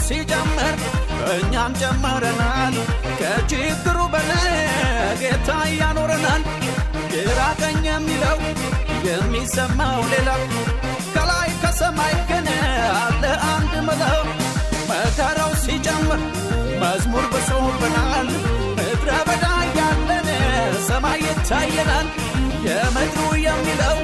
ሲጀምር እኛም ጀመረናል ከችግሩ በላይ ጌታ ያኖረናል ግራ ቀኝ የሚለው የሚሰማው ሌላ ከላይ ከሰማይ ግን አለ አንድ መለው መከራው ሲጀምር መዝሙር በሶብናል ምድረ በዳ ያለን ሰማይ ይታየናል የምድሩ የሚለው